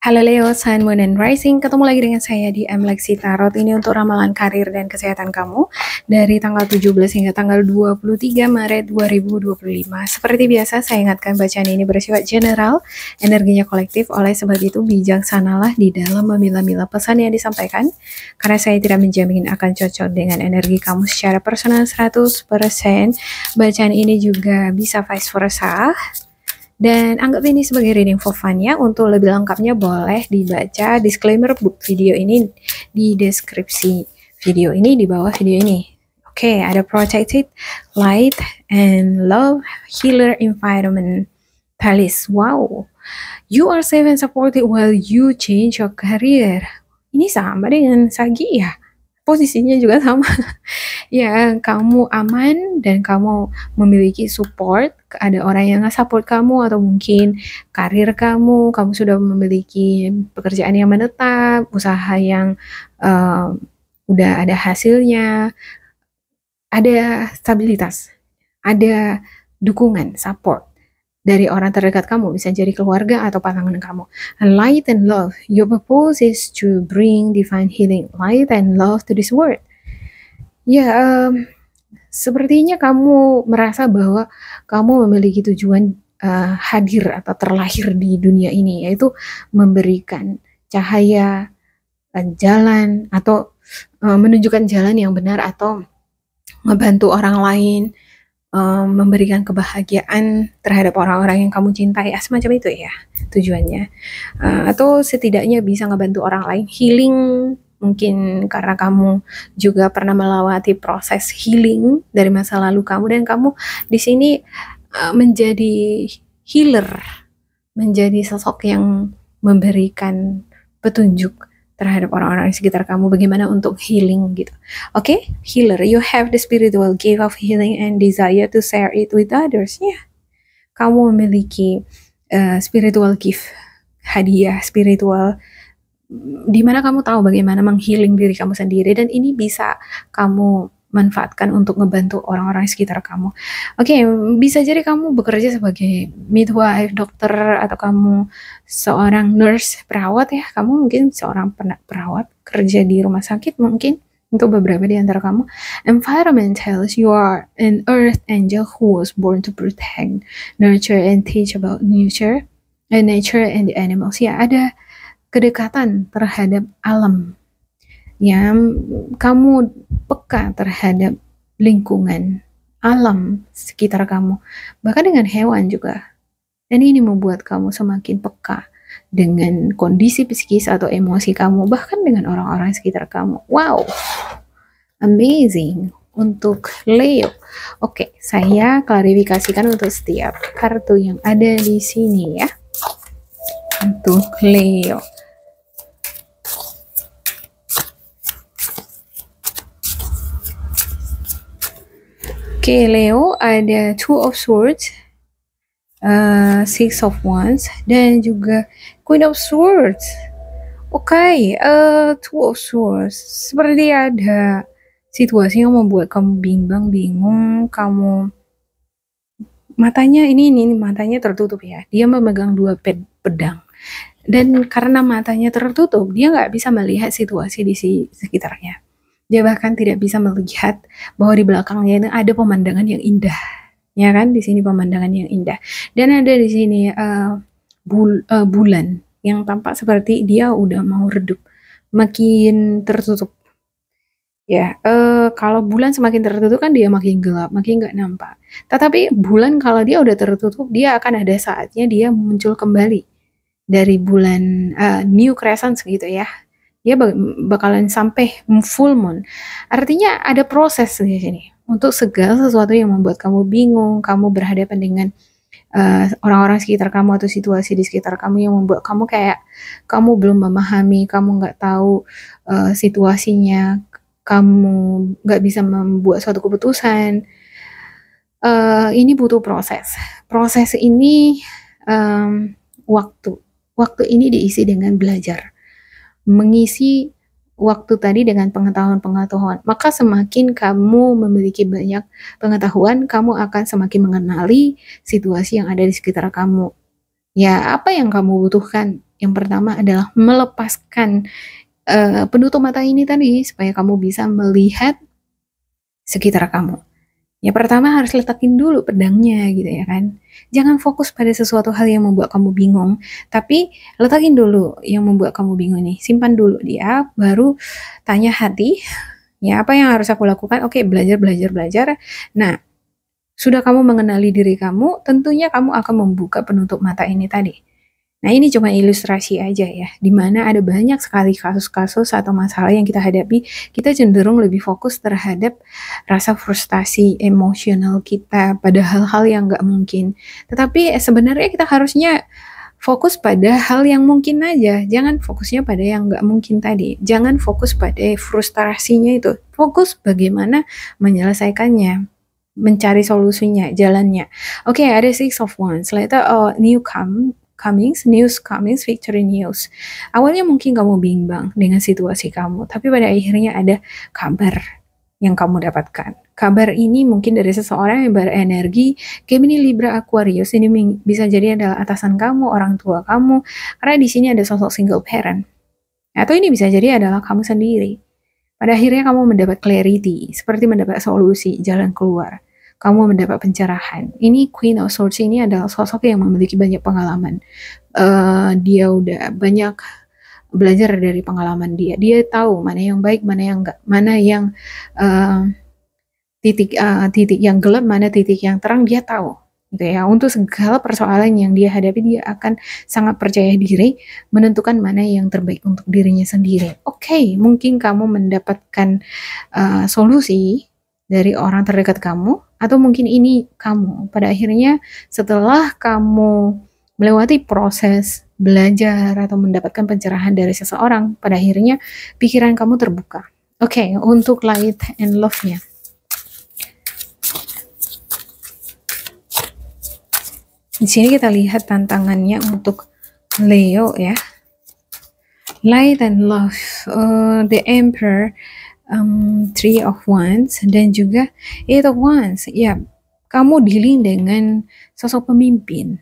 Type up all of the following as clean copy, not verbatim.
Halo Leo, Sun, Moon, and Rising. Ketemu lagi dengan saya di Lexi Tarot. Ini untuk ramalan karir dan kesehatan kamu dari tanggal 17 hingga tanggal 23 Maret 2025. Seperti biasa, saya ingatkan bacaan ini bersifat general, energinya kolektif. Oleh sebab itu, bijaksanalah di dalam memilah-milah pesan yang disampaikan, karena saya tidak menjamin akan cocok dengan energi kamu secara personal 100%. Bacaan ini juga bisa vice versa. Dan anggap ini sebagai reading for fun ya. Untuk lebih lengkapnya boleh dibaca disclaimer book video ini di deskripsi video ini, di bawah video ini. Oke, ada protected light and love healer environment. Talis, wow. You are safe and supported while you change your career. Ini sama dengan Sagi ya. Posisinya juga sama. Ya, kamu aman dan kamu memiliki support. Ada orang yang nge-support kamu, atau mungkin karir kamu sudah memiliki pekerjaan yang menetap, usaha yang udah ada hasilnya, ada stabilitas, ada dukungan, support dari orang terdekat kamu, bisa jadi keluarga atau pasangan kamu. Light and love, your purpose is to bring divine healing, light and love to this world. Ya, sepertinya kamu merasa bahwa kamu memiliki tujuan hadir atau terlahir di dunia ini, yaitu memberikan cahaya, jalan, atau menunjukkan jalan yang benar, atau membantu orang lain, memberikan kebahagiaan terhadap orang-orang yang kamu cintai, semacam itu ya tujuannya. Atau setidaknya bisa ngebantu orang lain healing, mungkin karena kamu juga pernah melewati proses healing dari masa lalu kamu, dan kamu di sini menjadi healer, menjadi sosok yang memberikan petunjuk terhadap orang-orang di sekitar kamu bagaimana untuk healing gitu. Oke, healer, you have the spiritual gift of healing and desire to share it with others. Ya, kamu memiliki spiritual gift, hadiah spiritual, di mana kamu tahu bagaimana menghealing diri kamu sendiri, dan ini bisa kamu manfaatkan untuk ngebantu orang-orang sekitar kamu. Oke, bisa jadi kamu bekerja sebagai midwife, dokter, atau kamu seorang nurse, perawat ya. Kamu mungkin seorang perawat kerja di rumah sakit mungkin, untuk beberapa di antara kamu. Environment tells you are an earth angel who was born to protect, nurture, and teach about nature and the animals. Ya, ada kedekatan terhadap alam. Ya, kamu peka terhadap lingkungan, alam sekitar kamu, bahkan dengan hewan juga. Dan ini membuat kamu semakin peka dengan kondisi psikis atau emosi kamu, bahkan dengan orang-orang sekitar kamu. Wow, amazing untuk Leo. Oke, saya klarifikasikan untuk setiap kartu yang ada di sini ya. Untuk Leo. Oke, Leo, ada Two of Swords, Six of Wands, dan juga Queen of Swords. Oke, Two of Swords, seperti ada situasi yang membuat kamu bimbang, bingung, kamu matanya ini matanya tertutup ya. Dia memegang dua pedang, dan karena matanya tertutup, dia nggak bisa melihat situasi di sekitarnya. Dia bahkan tidak bisa melihat bahwa di belakangnya itu ada pemandangan yang indah, ya kan? Di sini pemandangan yang indah, dan ada di sini bulan yang tampak seperti dia udah mau redup, makin tertutup. Ya, kalau bulan semakin tertutup kan dia makin gelap, makin nggak nampak. Tetapi bulan kalau dia udah tertutup, dia akan ada saatnya dia muncul kembali dari bulan new crescent gitu ya. Dia bakalan sampai full moon. Artinya ada proses di sini untuk segala sesuatu yang membuat kamu bingung, kamu berhadapan dengan orang-orang sekitar kamu atau situasi di sekitar kamu yang membuat kamu kayak kamu belum memahami, kamu nggak tahu situasinya, kamu nggak bisa membuat suatu keputusan. Ini butuh proses. Proses ini waktu ini diisi dengan belajar, mengisi waktu tadi dengan pengetahuan-pengetahuan. Maka semakin kamu memiliki banyak pengetahuan, kamu akan semakin mengenali situasi yang ada di sekitar kamu. Ya, apa yang kamu butuhkan? Yang pertama adalah melepaskan penutup mata ini tadi supaya kamu bisa melihat sekitar kamu. Ya pertama harus letakin dulu pedangnya gitu ya kan. Jangan fokus pada sesuatu hal yang membuat kamu bingung, tapi letakin dulu yang membuat kamu bingung nih. Simpan dulu dia, baru tanya hati, ya apa yang harus aku lakukan? Oke, belajar, belajar, belajar. Nah, sudah kamu mengenali diri kamu, tentunya kamu akan membuka penutup mata ini tadi. Nah, ini cuma ilustrasi aja ya, di mana ada banyak sekali kasus-kasus atau masalah yang kita hadapi, kita cenderung lebih fokus terhadap rasa frustasi emosional kita pada hal-hal yang nggak mungkin. Tetapi sebenarnya kita harusnya fokus pada hal yang mungkin aja, jangan fokusnya pada yang nggak mungkin tadi. Jangan fokus pada frustrasinya itu, fokus bagaimana menyelesaikannya, mencari solusinya, jalannya. Oke, ada Six of Wands. Later, news comings, victory news. Awalnya mungkin kamu bimbang dengan situasi kamu, tapi pada akhirnya ada kabar yang kamu dapatkan. Kabar ini mungkin dari seseorang yang berenergi Gemini, Libra, Aquarius. Ini bisa jadi adalah atasan kamu, orang tua kamu, karena di sini ada sosok single parent. Atau ini bisa jadi adalah kamu sendiri. Pada akhirnya kamu mendapat clarity, seperti mendapat solusi, jalan keluar. Kamu mendapat pencerahan. Ini Queen of Swords ini adalah sosok yang memiliki banyak pengalaman. Dia udah banyak belajar dari pengalaman dia. Dia tahu mana yang baik, mana yang enggak, mana yang titik yang gelap, mana titik yang terang, dia tahu. Gitu ya. Untuk segala persoalan yang dia hadapi, dia akan sangat percaya diri menentukan mana yang terbaik untuk dirinya sendiri. Oke, mungkin kamu mendapatkan solusi dari orang terdekat kamu, atau mungkin ini kamu. Pada akhirnya setelah kamu melewati proses belajar atau mendapatkan pencerahan dari seseorang, pada akhirnya pikiran kamu terbuka. Oke, untuk light and love-nya. Di sini kita lihat tantangannya untuk Leo ya. Light and love, the Emperor, Three of Wands, dan juga Eight of Wands. Ya, kamu dealing dengan sosok pemimpin,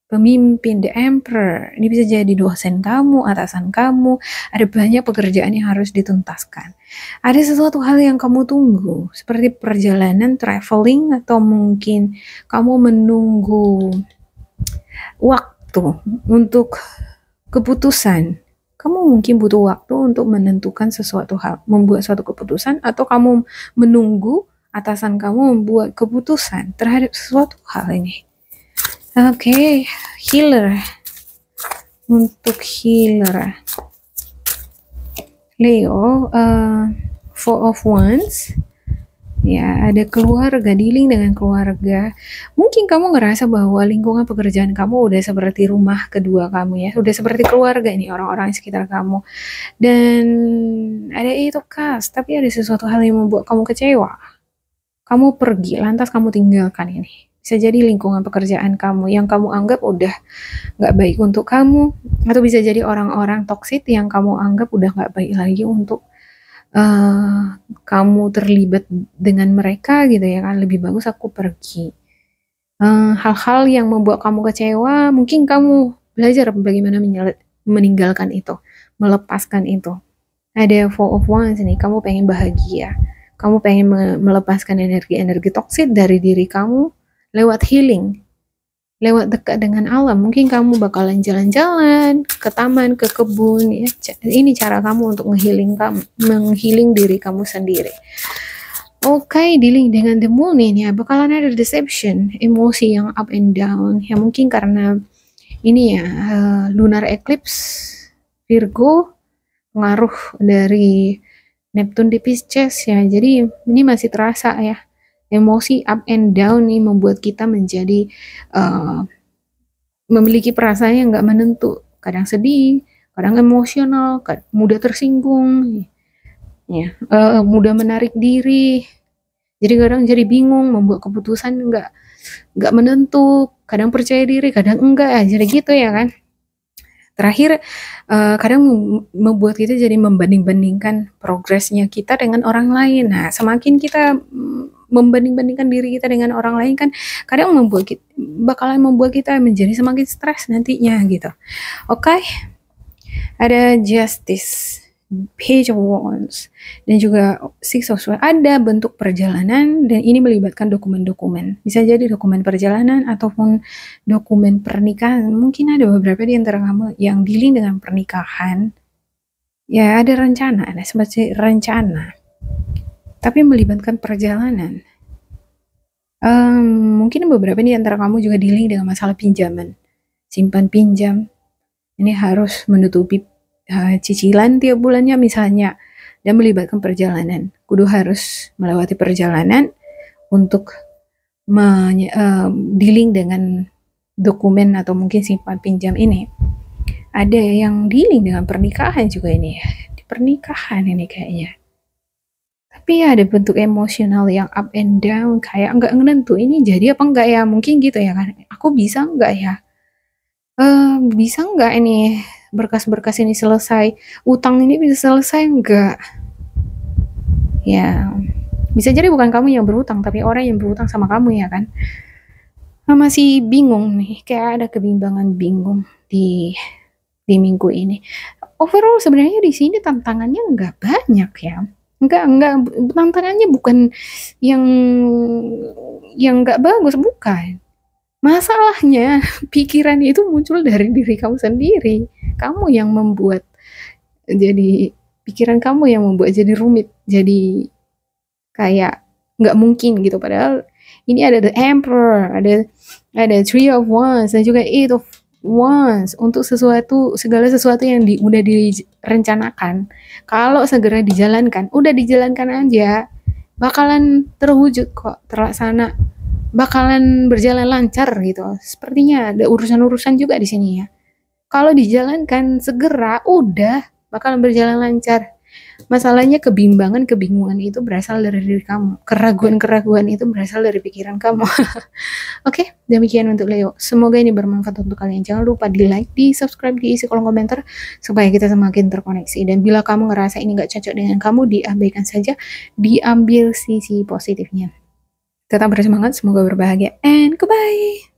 the Emperor. Ini bisa jadi dosen kamu, atasan kamu. Ada banyak pekerjaan yang harus dituntaskan. Ada sesuatu hal yang kamu tunggu, seperti perjalanan, traveling, atau mungkin kamu menunggu waktu untuk keputusan. Kamu mungkin butuh waktu untuk menentukan sesuatu hal, membuat suatu keputusan, atau kamu menunggu atasan kamu membuat keputusan terhadap sesuatu hal ini. Oke, healer. Untuk healer Leo, Four of Wands. Ya, ada keluarga, dealing dengan keluarga. Mungkin kamu ngerasa bahwa lingkungan pekerjaan kamu udah seperti rumah kedua kamu ya, udah seperti keluarga ini orang-orang di sekitar kamu. Dan ada itu kas, tapi ada sesuatu hal yang membuat kamu kecewa. Kamu pergi, lantas kamu tinggalkan ini. Bisa jadi lingkungan pekerjaan kamu yang kamu anggap udah nggak baik untuk kamu, atau bisa jadi orang-orang toksik yang kamu anggap udah nggak baik lagi untuk kamu terlibat dengan mereka gitu ya kan, lebih bagus aku pergi. Hal-hal yang membuat kamu kecewa, mungkin kamu belajar bagaimana meninggalkan itu, melepaskan itu. Ada Four of Wands nih, kamu pengen bahagia, kamu pengen melepaskan energi-energi toksik dari diri kamu lewat healing, lewat dekat dengan alam. Mungkin kamu bakalan jalan-jalan ke taman, ke kebun ya. Ini cara kamu untuk menghealing diri kamu sendiri. Oke, dealing dengan the moon ini ya, bakalan ada deception, emosi yang up and down. Ya mungkin karena ini ya, lunar eclipse Virgo, pengaruh dari Neptune di Pisces ya. Jadi ini masih terasa ya. Emosi up and down nih membuat kita menjadi memiliki perasaan yang nggak menentu, kadang sedih, kadang emosional, mudah tersinggung, ya, mudah menarik diri, jadi kadang jadi bingung, membuat keputusan nggak menentu, kadang percaya diri, kadang enggak, jadi gitu ya kan. Terakhir, kadang membuat kita jadi membanding-bandingkan progresnya kita dengan orang lain. Nah, semakin kita membanding-bandingkan diri kita dengan orang lain kan kadang bakalan membuat kita menjadi semakin stres nantinya gitu. Oke, ada Justice, Page of Wands, dan juga Six of Swords. Ada bentuk perjalanan dan ini melibatkan dokumen-dokumen. Bisa jadi dokumen perjalanan ataupun dokumen pernikahan. Mungkin ada beberapa di antara kamu yang dealing dengan pernikahan. Ya, ada rencana, ada seperti rencana. Tapi melibatkan perjalanan. Mungkin beberapa di antara kamu juga dealing dengan masalah pinjaman. Simpan pinjam. Ini harus menutupi cicilan tiap bulannya misalnya, dan melibatkan perjalanan. Kudu harus melewati perjalanan untuk dealing dengan dokumen atau mungkin simpan pinjam ini. Ada yang dealing dengan pernikahan juga ini ya. Di pernikahan ini kayaknya. Tapi ya ada bentuk emosional yang up and down, kayak enggak nentu ini jadi apa enggak ya, mungkin gitu ya kan. Aku bisa enggak ya? Bisa enggak ini berkas-berkas ini selesai, utang ini bisa selesai enggak? Ya, bisa jadi bukan kamu yang berutang, tapi orang yang berutang sama kamu ya kan. Masih bingung nih, kayak ada kebimbangan bingung di minggu ini. Overall sebenarnya di sini tantangannya enggak banyak ya. Enggak, tantangannya bukan yang enggak bagus, bukan. Masalahnya pikiran itu muncul dari diri kamu sendiri. Kamu yang membuat jadi pikiran kamu yang membuat jadi rumit, jadi kayak nggak mungkin gitu. Padahal ini ada the Emperor, ada Three of Wands dan juga Eight of Wands untuk segala sesuatu yang udah direncanakan. Kalau segera dijalankan, udah dijalankan aja, bakalan terwujud kok, terlaksana. Bakalan berjalan lancar gitu. Sepertinya ada urusan-urusan juga di sini ya. Kalau dijalankan segera, udah bakalan berjalan lancar. Masalahnya kebingungan itu berasal dari diri kamu. Keraguan itu berasal dari pikiran kamu. Oke, demikian untuk Leo. Semoga ini bermanfaat untuk kalian. Jangan lupa di like, di subscribe, diisi kolom komentar supaya kita semakin terkoneksi. Dan bila kamu ngerasa ini gak cocok dengan kamu, diabaikan saja. Diambil sisi positifnya. Tetap bersemangat, semoga berbahagia, and goodbye!